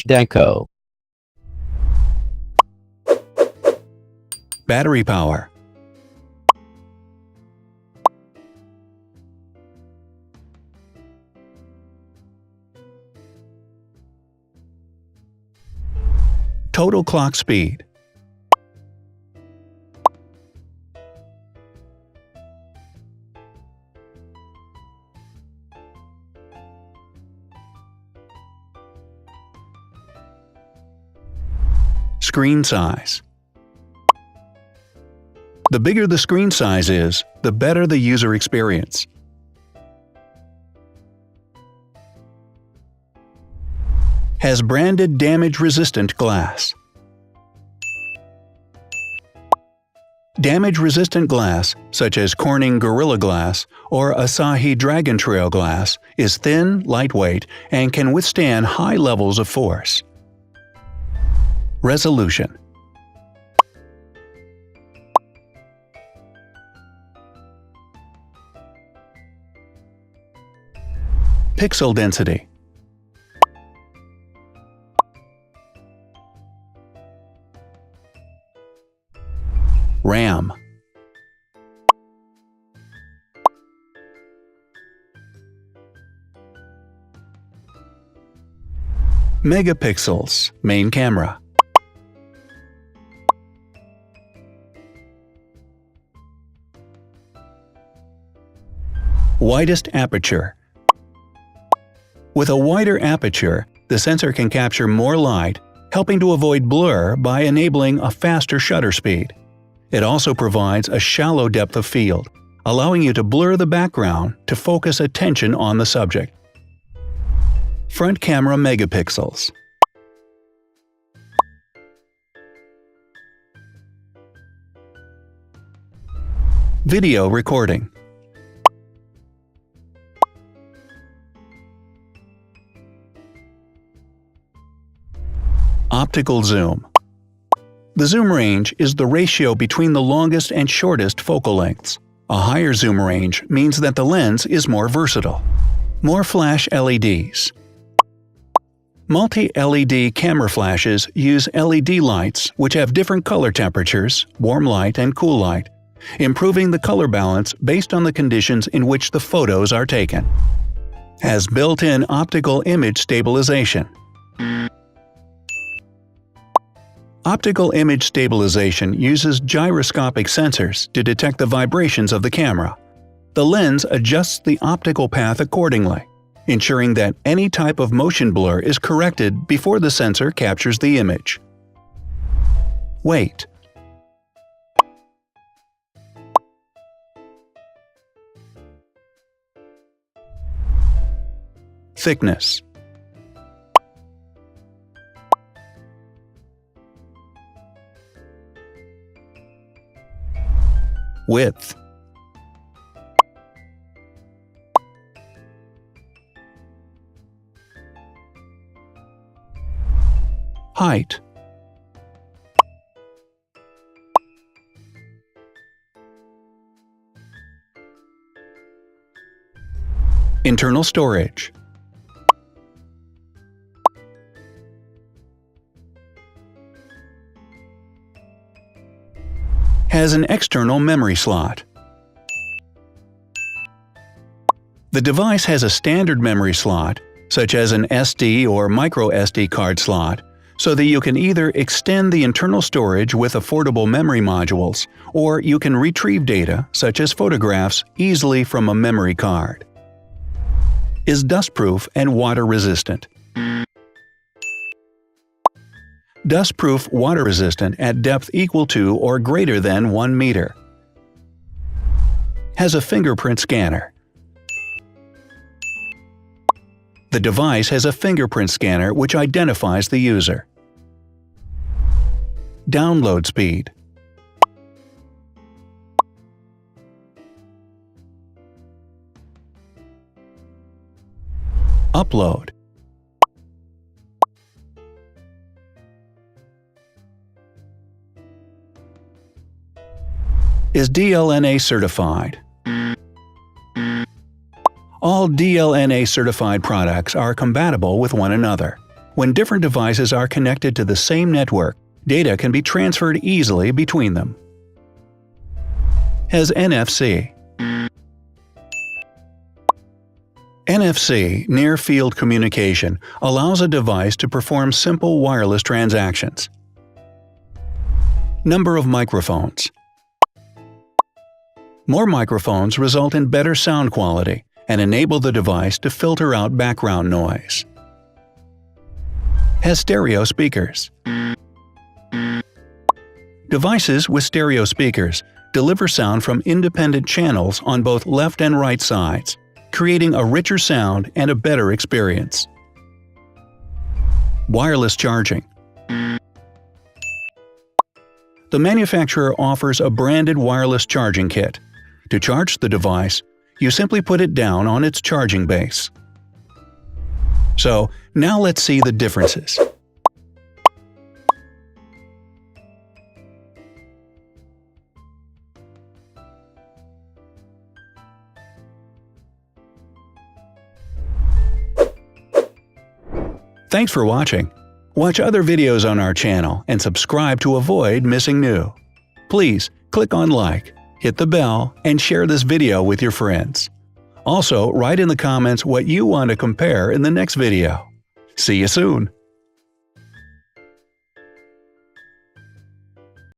Deco. Battery power. Total clock speed. Screen size. The bigger the screen size is, the better the user experience. Has branded damage-resistant glass. Damage-resistant glass, such as Corning Gorilla Glass or Asahi Dragon Trail Glass, is thin, lightweight, and can withstand high levels of force. Resolution. Pixel density. RAM. Megapixels, main camera. Widest aperture. With a wider aperture, the sensor can capture more light, helping to avoid blur by enabling a faster shutter speed. It also provides a shallow depth of field, allowing you to blur the background to focus attention on the subject. Front camera megapixels. Video recording. Optical zoom. The zoom range is the ratio between the longest and shortest focal lengths. A higher zoom range means that the lens is more versatile. More flash LEDs. Multi-LED camera flashes use LED lights which have different color temperatures, warm light and cool light, improving the color balance based on the conditions in which the photos are taken. Has built-in optical image stabilization. Optical image stabilization uses gyroscopic sensors to detect the vibrations of the camera. The lens adjusts the optical path accordingly, ensuring that any type of motion blur is corrected before the sensor captures the image. Weight. Thickness. Width. Height. Internal storage. Has an external memory slot. The device has a standard memory slot, such as an SD or micro SD card slot, so that you can either extend the internal storage with affordable memory modules, or you can retrieve data, such as photographs, easily from a memory card. Is dustproof and water-resistant. Dustproof water-resistant at depth equal to or greater than 1 meter. Has a fingerprint scanner. The device has a fingerprint scanner which identifies the user. Download speed. Upload. Is DLNA certified. All DLNA certified products are compatible with one another. When different devices are connected to the same network, data can be transferred easily between them. Has NFC. NFC, Near Field Communication, allows a device to perform simple wireless transactions. Number of microphones. More microphones result in better sound quality and enable the device to filter out background noise. Has stereo speakers. Devices with stereo speakers deliver sound from independent channels on both left and right sides, creating a richer sound and a better experience. Wireless charging. The manufacturer offers a branded wireless charging kit. To charge the device, you simply put it down on its charging base. So, now let's see the differences. Thanks for watching. Watch other videos on our channel and subscribe to avoid missing new. Please click on like, hit the bell, and share this video with your friends. Also, write in the comments what you want to compare in the next video. See you soon!